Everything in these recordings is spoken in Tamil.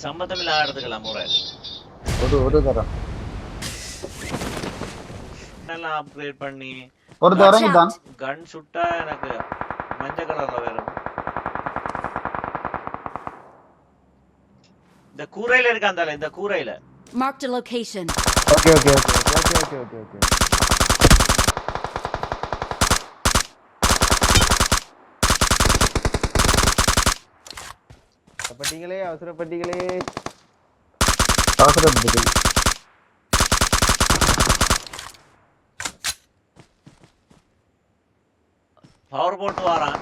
சம்மந்தமில்லாத இடத்துக்கெல்லாம் போறாரு. ஒரு தரம் நல்லா அப்கிரேட் பண்ணி ஒரு தரம் தான் கன் சுட்டா எனக்கு மஞ்சள் கலர்ல வரும். இந்த கூரையில இருக்காந்தால, இந்த கூரையில. Marked a location. Okay okay okay okay okay okay okay. அவசரப்பட்டீங்களே அவசரப்பட்டீங்களே அவசரப்பட்டு பவர் போட்டு வாரான்.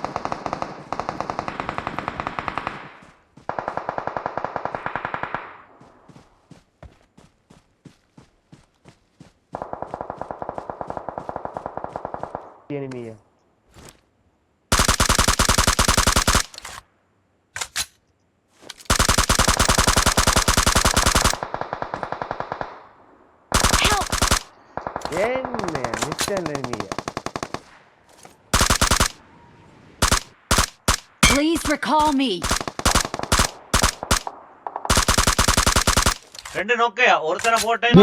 enemy. என்ன mister enemy. Please recall me. ரெண்டு நோக்கையா? ஒருத்தனை போட்டேன்,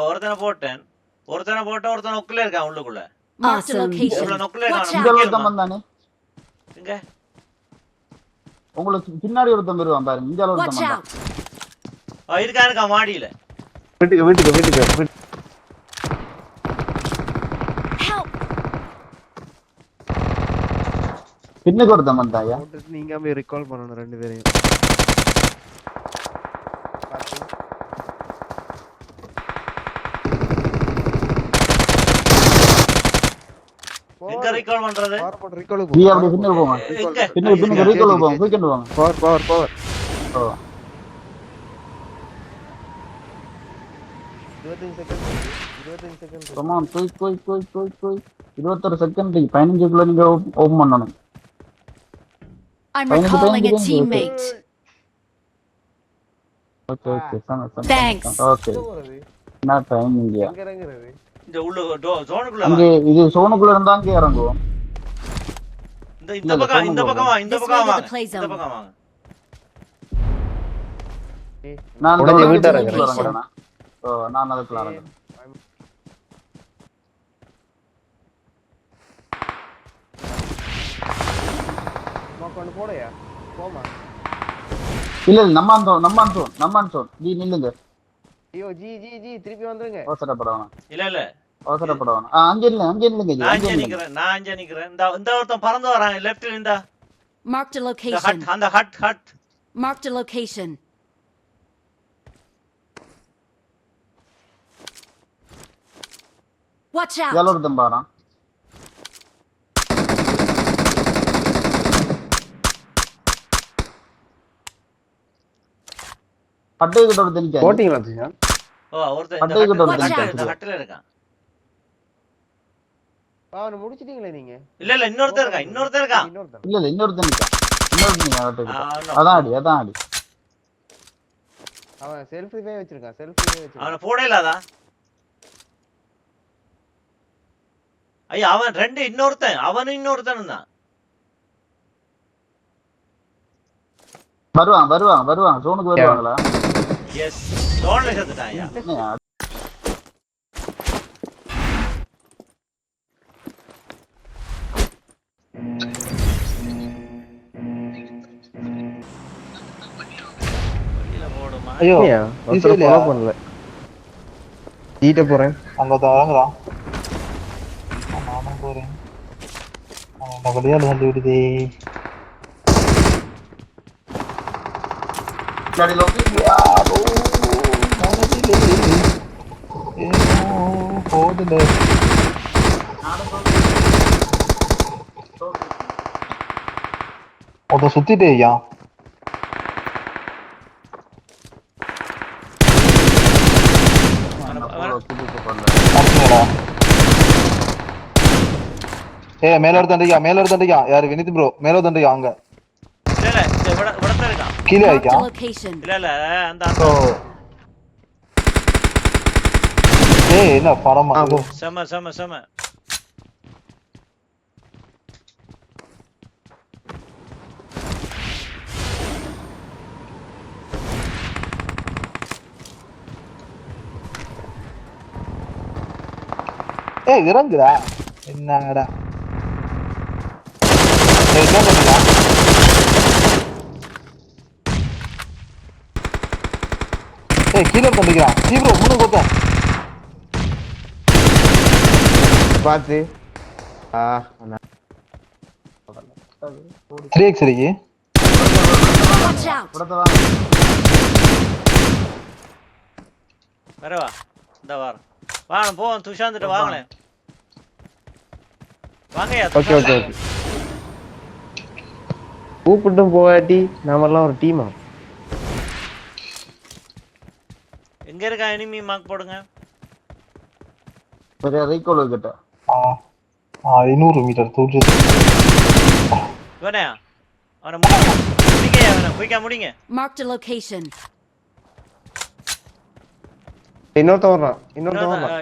ஒருத்தனை போட்டேன், ஒருத்தனை நொக்குல இருக்கான் உள்ளுக்குள்ள. உங்களுக்கு பின்னாடி ஒருத்தன் வருவான் பாருங்க. இங்க ஒருத்தன் இருக்கா மாடியில. வீட்டுக்கு பின்னுக்கு ஒருத்தன் வந்தாயா? நீங்க போய் ரிகால் பண்ணணும் ரெண்டு பேரையும். எங்க ரிகால் பண்றது? ரிகால் நீ அப்படியே பின்னுக்கு போங்க. பின்னுக்கு ரிகால் போங்க. வீக்கெண்ட் வாங்க. பவர். ஓ 25 செகண்ட். come on போய் 21 செகண்ட் 15 குள்ள நீங்க ஓபன் பண்ணனும். I'm recalling a teammate. Okay. Thanks. Okay. நான் டைம் இங்க. எங்க இறங்குறது? இந்த உள்ள ஜோனுக்குள்ள அங்க இது ஜோனுக்குள்ள இருந்தா அங்க இறங்குவோம். இந்த பக்கம் வாங்க. நான் உடனே வீட்டை இறங்குறேன். ஓ நான் அதுக்குள்ள இறங்குறேன். மொக்கொண்டு போடயா? போமா. இல்ல நம்ம அந்தோன் ஜி நில்லுங்க. ஐயோ ஜி திருப்பி வந்துருங்க. அவசரப்படணும். இல்ல அவசரப்படணும். அங்க நில்லுங்க ஜி. நான் அங்க நிக்கிறேன். இந்த ஒருத்தன் பறந்து வரான் லெஃப்ட்ல இருந்தா. Marked a location. அந்த hut. Marked a location. Watch out. யால ஒருத்தன் பாறான். பட்டை கிட்ட ஒருத்தன் நிக்கான். போட்டிங்களா ஜியா? ஒருத்தன் இந்த ஹட்ல இருக்கான். அவனை முடிச்சிட்டீங்களே நீங்க? இல்ல இன்னொருத்தன் இருக்கான். இல்ல இன்னொருத்தன் நிக்கான். அதான் ஆடி. அவன் செல்ஃப் ரிவைவ் வச்சிருக்கான். அவனை போடலாதா? ஐயா அவன் ரெண்டு இன்னொருத்தன் தான். வருவாங்க ஜோனுக்கு வருவாங்களா? எஸ் ஜோன்ல செத்துட்டான்யா. ஐயோ ஒருத்தர் ஃபாலோ பண்ணல. ஜீட்ட போறேன். அங்க தரங்கறான். நானும் போறேன். அந்த வழியால வந்து விடுதே. சரி லோகி யாரோ மனதிலே ஏனோ போடுதே. அத சுத்திட்டேயா. மேல ஒருத்தண்டியா யாரு வினித் ப்ரோ மேல ஒருத்தண்டியா அங்க இல்ல இவடத்த இருக்கான். கீழ ஆயிக்கா. இல்ல அந்த என்ன பரமா செம ஏய் இறங்குடா என்னடா ஏய் என்ன பண்ணுடா ஏய் கீழ தண்டிக்கிறான் ப்ரோ மூணு கொத்தம் பாத்து 3x இருக்கு Watch out! வரவா இந்த வாரம் வாங்க போவோம் துஷாந்துட்டு வாங்களேன் வாங்கயா ஓகே ஓகே ஓகே கூப்பிட்டும் போகாட்டி நாமெல்லாம் ஒரு டீமா எங்க இருக்கா எனிமி மார்க் போடுங்க சரியா ரீகால் கிட்ட 500 மீட்டர் தூரத்து இவனே அவனை முடிங்க அவனை குயிக்கா முடிங்க. Marked a location. இன்னொருத்தன் வர்றான்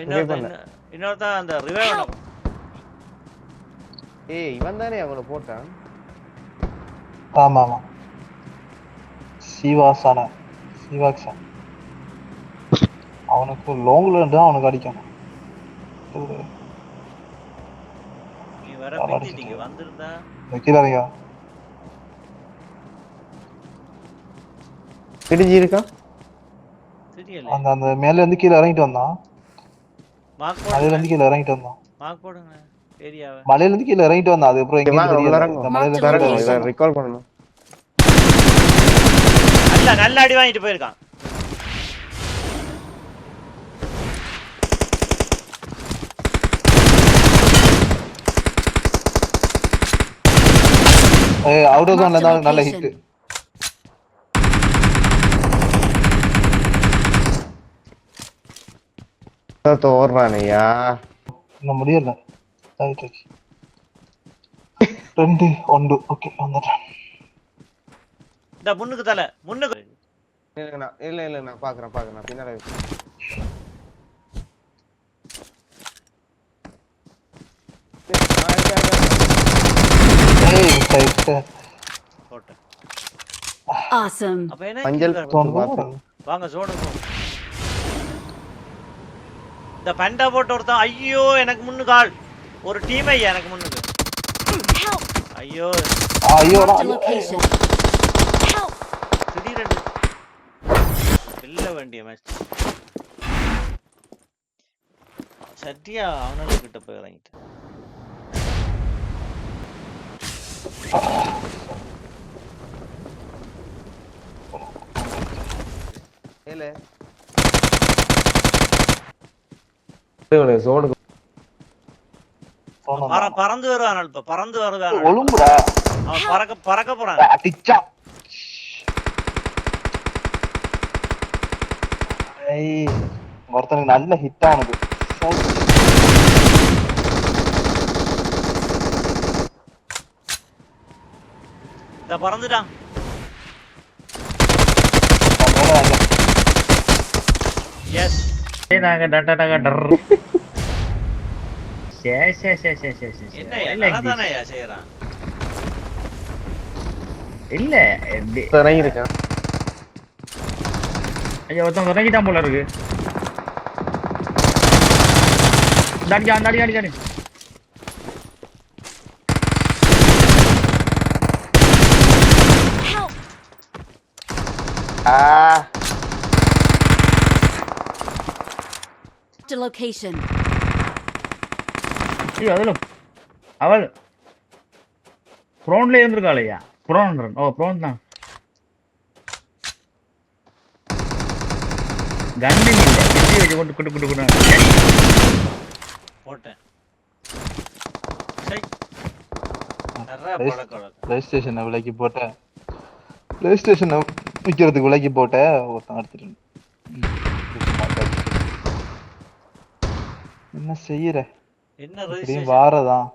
ரிவைவ் பண்ண இன்னொருத்தன் அந்த ரிவைவ் பண்ண. ஏய் இவன் தானே அவனை போட்டான். ஆமா ஆமா சிவாக்ஸான் அவனுக்கு லாங்ல இருந்தா அவனுக்கு அடிக்கணும். நீ வர பிடிச்சிட்டீங்க வந்திருந்தா வைக்கலாதீங்க. பிடிச்சி இருக்கா தெரியல. அந்த அந்த மேல இருந்து கீழ இறங்கிட்டு வந்தான். மார்க் மலையில போடுங்க. இருந்து கீழ இறங்கிட்டு வந்தான். மார்க் போடுங்க ஏரியாவை. மலையில இருந்து கீழ இறங்கிட்டு வந்தான். அது அப்புறம் எங்க தெரியல. இந்த மலையில இறங்கு. இத ரிகால் பண்ணனும். நல்ல அடி வாங்கிட்டு போயிருக்கான். ஏய் அவுட் ஆஃப் ஜோன்ல இருந்தா நல்ல ஹிட். ஓடுறானையா இன்னும் முடியல. ரைட் 2 1 ஓகே வந்துட்டேன். இந்த முன்னுக்கு தல முன்னுக்கு. இல்ல நான் பாக்குறேன் பின்னால ஏய் சைட் போட்டேன். Awesome. அப்ப என்ன மஞ்சள் வாங்க ஜோனுக்கு. இந்த பண்டா போட்டு ஒருத்தன் ஐயோ எனக்கு முன்னுக்கு ஆள் ஒரு டீம் ஐயா எனக்கு முன்னுக்கு. Help! ஐயோ Marked a location. Help! திடீரென்று வெல்ல வேண்டிய மேட்ச். சட்டியா அவனால கிட்ட போய் இறங்கிட்டு. ஏலே ஜோனுக்கு பறந்து வருவான் இப்ப பறந்து வருவான். ஒழுங்குடா அவன் பறக்க போறான். அடிச்சா ஏய் ஒருத்தனுக்கு நல்ல ஹிட் ஆனது. இந்த பறந்துட்டான். எஸ் நாங்க டட்டா டர் என்ன என்னதானயா செய்யறான். இல்ல இறங்கி இருக்கான். ஐயா ஒருத்தன் இறங்கிட்டான் போல இருக்கு. தாடி Help! Marked a location. ஐயோ அதுல அவள் ப்ரோன்ல இருந்திருக்காளையா. ப்ரோன் தான் கன்னு இல்ல பிசி வச்சு கொண்டு போட்டேன். சை நரா படக்கல. பிளே ஸ்டேஷனை விலைக்கு போட்ட பிளே ஸ்டேஷனை விற்கிறதுக்கு விலைக்கு போட்ட ஒருத்தன் எடுத்துட்டு என்ன செய்யற என்ன இப்படியும் ரெஜிஸ்ட்ரேஷன் வாரதான்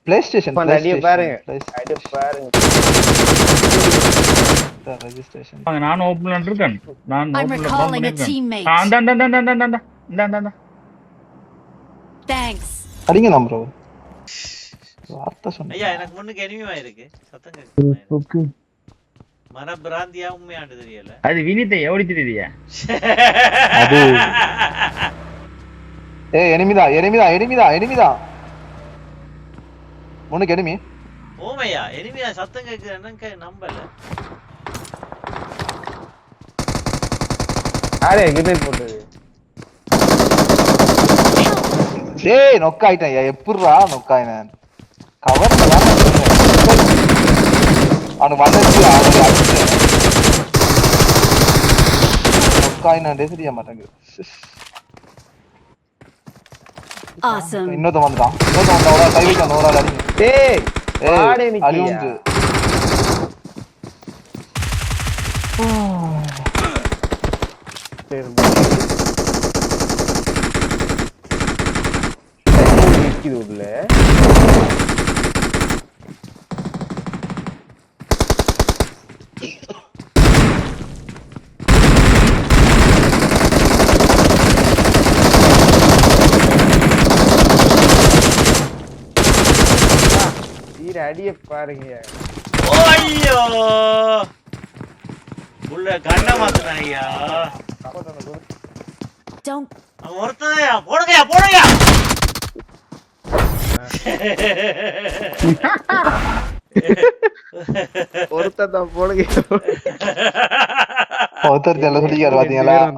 பிளே ஸ்டேஷன் அடிய பாருங்க அடிய பாருங்க ரெஜிஸ்ட்ரேஷன் நான் ஓபன்ல இருக்கேன். நான் I'm ஓபன்ல recalling a பண்ணிருக்கேன். teammate. அந்த Thanks. அடிங்க ப்ரோ வார்த்தை சொன்னேன். ஐயா எனக்கு முன்னுக்கு எனிமியா இருக்கு. சத்தம் கேக்குது. ஓகே மனபிராந்தியா உண்மையாண்டு தெரியல. அது வினித்தை எப்படி தெரியுதியா? அது- அது 2 1 2 1 2 1 2 2 2 2 2 2 2 2 2 2 2 2 2 2 2 2 2 2 2 2 2 2 2 2 2 2 2 2 2 2 2 2 2 2 2 2 2 2 2 2 2 2 2 2 2 2 2 2 2 அது ஏய் எனிமிதான் முன்னுக்கு எனிமி. ஓமையா எனிமியா சத்தம் கேக்குது என்னங்க நம்பல. யாரே கிரேட் போட்டது? ஏய் நொக்காயிட்டேன். எப்படிரா நொக்காயினேன்? கவர்ல அவனுக்கு வந்துச்சு. நொக்காயினாண்டே தெரிய மாட்டேங்குது. Awesome. இன்னொருத்த வந்துட்டான். ஒரு ஆள் கை வைக்கான். ஒரு ஆள் அடிங்க. டேய் வாடே ஏய் நிக்கியா? அழிவுஞ்சு. நிக்குது உள்ள. ஈர அடிய பாருங்க. ஐயோ உள்ள கண்ண மாத்துறாயா. Don't. ஒருத்தனையா போடுங்கயா. ஒருத்தன் தான் போடுங்க. ஒருத்தர் சொல்லிக்காரு பாத்தீங்களா?